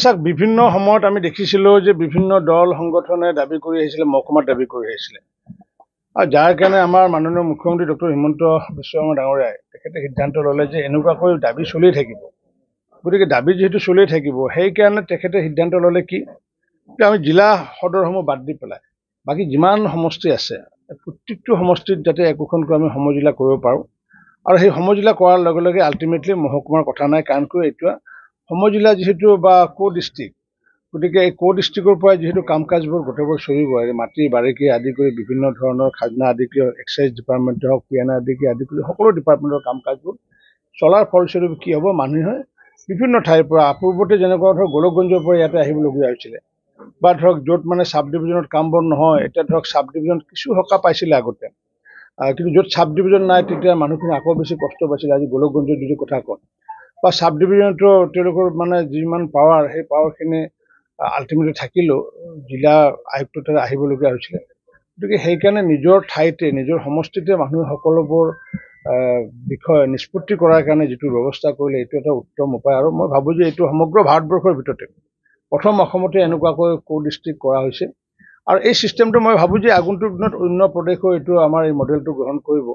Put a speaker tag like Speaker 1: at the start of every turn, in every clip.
Speaker 1: চাওক বিভিন্ন সময়ত আমি দেখিছিলোঁ যে বিভিন্ন দল সংগঠনে দাবী কৰি আহিছিলে মহকুমাত দাবী কৰি আহিছিলে আৰু যাৰ কাৰণে আমাৰ মাননীয় মুখ্যমন্ত্ৰী ডক্টৰ হিমন্ত বিশ্ব শৰ্মা ডাঙৰীয়াই তেখেতে সিদ্ধান্ত ল'লে যে এনেকুৱাকৈ দাবী চলি থাকিব। গতিকে দাবী যিহেতু চলি থাকিব সেইকাৰণে তেখেতে সিদ্ধান্ত ল'লে কি যে আমি জিলা সদৰসমূহ বাদ দি পেলাই বাকী যিমান সমষ্টি আছে প্ৰত্যেকটো সমষ্টিত যাতে একোখনকৈ আমি সমজিলা কৰিব পাৰোঁ আৰু সেই সমজিলা কৰাৰ লগে লগে আল্টিমেটলি মহকুমাৰ কথা নাই কাৰণ কিয় এইটো সমজিলা যিহেতু বা ডিষ্ট্ৰিক্ট গতিকে এই ডিষ্ট্ৰিক্টৰ পৰাই যিহেতু কাম কাজবোৰ গোটেইবোৰ চলিব মাটি বাৰীকে আদি কৰি বিভিন্ন ধৰণৰ খাজনা আদি কৰি এক্সাইজ ডিপাৰ্টমেণ্টে হওক পিএনআই আদি কৰি সকলো ডিপাৰ্টমেণ্টৰ কাম কাজবোৰ চলাৰ ফলস্বৰূপে কি হ'ব মানুহে বিভিন্ন ঠাইৰ পৰা পূৰ্বতে যেনেকুৱা ধৰক গোলকগঞ্জৰ পৰা ইয়াতে আহিবলগীয়া হৈছিলে বা ধৰক য'ত মানে চাব ডিভিজনত কাম বন নহয় এতিয়া ধৰক চাব ডিভিজনত কিছু সকাহ পাইছিলে আগতে কিন্তু য'ত চাব ডিভিজন নাই তেতিয়া মানুহখিনি আকৌ বেছি কষ্ট পাইছিলে আজি গোলকগঞ্জৰ যদি কথা কওঁ বা চাব ডিভিজনতো তেওঁলোকৰ মানে যিমান পাৱাৰ সেই পাৱাৰখিনি আল্টিমেটলি থাকিলেও জিলা আয়ুক্তৰ তাতে আহিবলগীয়া হৈছিলে গতিকে সেইকাৰণে নিজৰ ঠাইতে নিজৰ সমষ্টিতে মানুহে সকলোবোৰ বিষয় নিষ্পত্তি কৰাৰ কাৰণে যিটো ব্যৱস্থা কৰিলে এইটো এটা উত্তম উপায় আৰু মই ভাবোঁ যে এইটো সমগ্ৰ ভাৰতবৰ্ষৰ ভিতৰতে প্ৰথম অসমতে এনেকুৱাকৈ ডিষ্ট্ৰিক্ট কৰা হৈছে আৰু এই চিষ্টেমটো মই ভাবোঁ যে আগন্তুক দিনত অন্য প্ৰদেশো এইটো আমাৰ এই মডেলটো গ্ৰহণ কৰিব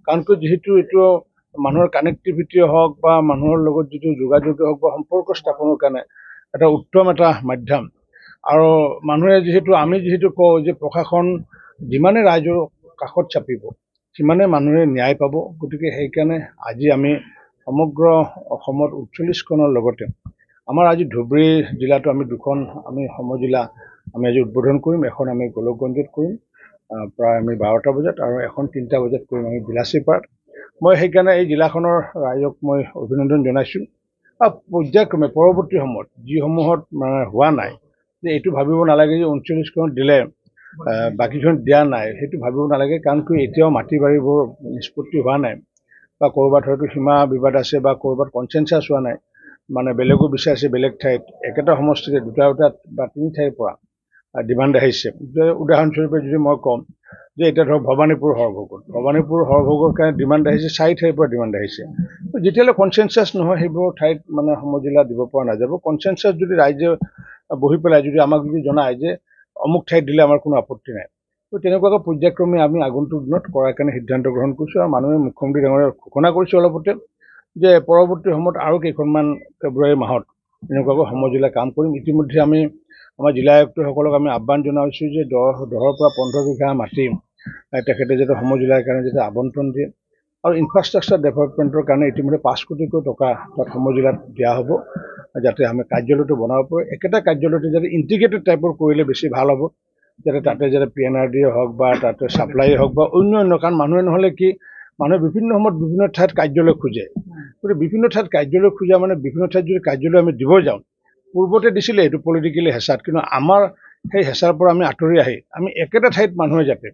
Speaker 1: কাৰণ যিহেতু এইটো মানুহৰ কানেক্টিভিটিয়ে হওক বা মানুহৰ লগত যিটো যোগাযোগে হওক বা সম্পৰ্ক স্থাপনৰ কাৰণে এটা উত্তম এটা মাধ্যম আৰু মানুহে আমি যিহেতু কওঁ যে প্ৰশাসন যিমানে ৰাইজৰ কাষত চাপিব সিমানে মানুহে ন্যায় পাব গতিকে সেইকাৰণে আজি আমি সমগ্ৰ অসমত ৪৮খনৰ লগতে আমাৰ আজি ধুবুৰী জিলাটো আমি দুখন আমি সমজিলা আমি আজি উদ্বোধন কৰিম এখন আমি গোলকগঞ্জত কৰিম প্ৰায় আমি ১২টা বজাত আৰু এখন ৩টা বজাত কৰিম আমি বিলাচীপাৰাত মই সেইকাৰণে এই জিলাখনৰ ৰাইজক মই অভিনন্দন জনাইছোঁ আৰু পৰ্যায়ক্ৰমে পৰৱৰ্তী সময়ত যিসমূহত মানে হোৱা নাই যে এইটো ভাবিব নালাগে যে ৩৯খনত দিলে বাকীখন দিয়া নাই সেইটো ভাবিব নালাগে কাৰণ এতিয়াও মাটি বাৰীবোৰ নিষ্পত্তি হোৱা নাই বা ক'ৰবাত হয়তো সীমা বিবাদ আছে বা ক'ৰবাত কনচেনচাছ হোৱা নাই মানে বেলেগো বিচাৰিছে বেলেগ ঠাইত একেটা সমষ্টিতে দুটা বা তিনি ঠাইৰ পৰা ডিমাণ্ড আহিছে উদাহৰণস্বৰূপে যদি মই কওঁ যে এতিয়া ধৰক ভৱানীপুৰ সৰভোগৰ কাৰণে ডিমাণ্ড আহিছে ৪ ঠাইৰ পৰা ডিমাণ্ড আহিছে যেতিয়ালৈ কনচেনচাছ নহয় সেইবোৰ ঠাইত মানে সমজিলা দিব পৰা নাযাব কনচেনচাছ যদি ৰাইজে বহি পেলাই যদি আমাক যদি জনায় যে অমুক ঠাইত দিলে আমাৰ কোনো আপত্তি নাই তো তেনেকুৱাকৈ পৰ্যায়ক্ৰমে আমি আগন্তুক দিনত কৰাৰ কাৰণে সিদ্ধান্ত গ্ৰহণ কৰিছোঁ আৰু মানুহে মুখ্যমন্ত্ৰী ডাঙৰীয়াক ঘোষণা কৰিছোঁ অলপতে যে পৰৱৰ্তী সময়ত আৰু কেইখনমান ফেব্ৰুৱাৰী মাহত এনেকুৱাকৈ সমজিলা কাম কৰিম ইতিমধ্যে আমি আমাৰ জিলা আয়ুক্তসকলক আমি আহ্বান জনাইছোঁ যে 10ৰ পৰা 15 বিঘা মাটি তেখেতে যাতে সমজিলাৰ কাৰণে যাতে আবণ্টন দিয়ে আৰু ইনফ্ৰাষ্ট্ৰাকচাৰ ডেভেলপমেণ্টৰ কাৰণে ইতিমধ্যে 5 কোটিকৈ টকা তাত সমজিলাত দিয়া হ'ব যাতে আমি কাৰ্যালয়টো বনাব পাৰোঁ একেটা কাৰ্যালয়তে যাতে ইণ্টিগ্ৰেটেড টাইপৰ কৰিলে বেছি ভাল হ'ব যাতে তাতে যাতে PNRD হওক বা তাতে ছাপ্লাই হওক বা অন্য কাৰণ মানুহে নহ'লে কি মানুহে বিভিন্ন সময়ত বিভিন্ন ঠাইত কাৰ্যালয় খোজে গতিকে বিভিন্ন ঠাইত কাৰ্যালয় খোজা মানে বিভিন্ন ঠাইত যদি কাৰ্যালয় আমি দিব যাওঁ পূৰ্বতে দিছিলে এইটো পলিটিকেলি হেঁচাত কিন্তু আমাৰ সেই হেঁচাৰ পৰা আমি আঁতৰি আহি আমি একেটা ঠাইত মানুহে যাতে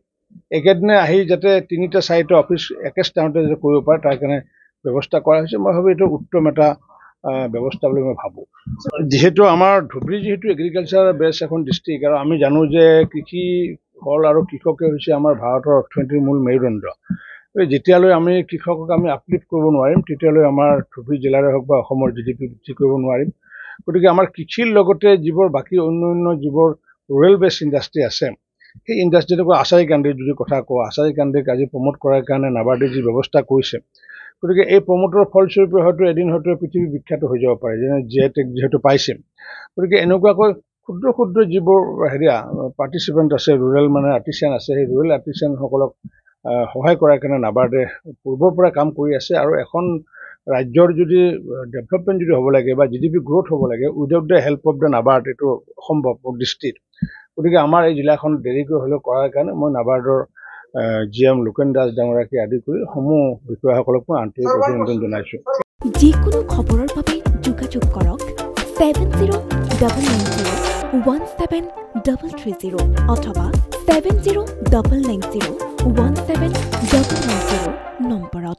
Speaker 1: একেদিনে আহি যাতে ৩টা ৪টা অফিচ একে স্থানতে যাতে কৰিব পাৰে তাৰ কাৰণে ব্যৱস্থা কৰা হৈছে মই ভাবোঁ এইটো উত্তম এটা ব্যৱস্থা বুলি মই ভাবোঁ যিহেতু আমাৰ ধুবুৰী যিহেতু এগ্ৰিকালচাৰ বেছ এখন ডিষ্ট্ৰিক্ট আৰু আমি জানো যে কৃষি ফল আৰু কৃষকে হৈছে আমাৰ ভাৰতৰ অৰ্থনীতিৰ মূল মেৰুদণ্ড যেতিয়ালৈ আমি কৃষকক আমি আপলিফ্ট কৰিব নোৱাৰিম তেতিয়ালৈ আমাৰ ধুবুৰী জিলাৰে হওক বা অসমৰ GDP বৃদ্ধি কৰিব নোৱাৰিম গতিকে আমাৰ কৃষিৰ লগতে যিবোৰ বাকী অন্য যিবোৰ ৰুৰেল বেছ ইণ্ডাষ্ট্ৰি আছে সেই ইণ্ডাষ্ট্ৰি যেনেকৈ আচাৰী কান্দিৰ যদি কথা কওঁ আচাৰী কান্দিক আজি প্ৰমোট কৰাৰ কাৰণে নাবাৰ্ডে যি ব্যৱস্থা কৰিছে গতিকে এই প্ৰমোটৰ ফলস্বৰূপে হয়তো এদিন হয়তো পৃথিৱী বিখ্যাত হৈ যাব পাৰে যেনে যিহেতু পাইছে গতিকে এনেকুৱাকৈ ক্ষুদ্ৰ যিবোৰ পাৰ্টিচিপেণ্ট আছে ৰুৰেল মানে আৰ্টিচিয়ান আছে সেই ৰুৰেল আৰ্টিচিয়ানসকলক সহায় কৰাৰ কাৰণে নাবাৰ্ডে পূৰ্বৰ পৰা কাম কৰি আছে আৰু এখন ৰাজ্যৰ যদি ডেভেলপমেণ্ট যদি হ'ব লাগে বা GDP গ্ৰ'থ হ'ব লাগে without the help of the NABARD এইটো অসম্ভৱ দৃষ্টিত গতিকে আমাৰ এই জিলাখন দেৰিকৈ হ'লেও কৰাৰ কাৰণে মই নাবাৰ্ডৰ GM লোকেন দাস ডাঙৰীয়াকে আদি কৰি সমূহ বিষয়াসকলক মই আন্তৰিক অভিনন্দন জনাইছোঁ
Speaker 2: যিকোনো খবৰৰ বাবে যোগাযোগ কৰক 7099017330 অথবা 7099017390 নম্বৰত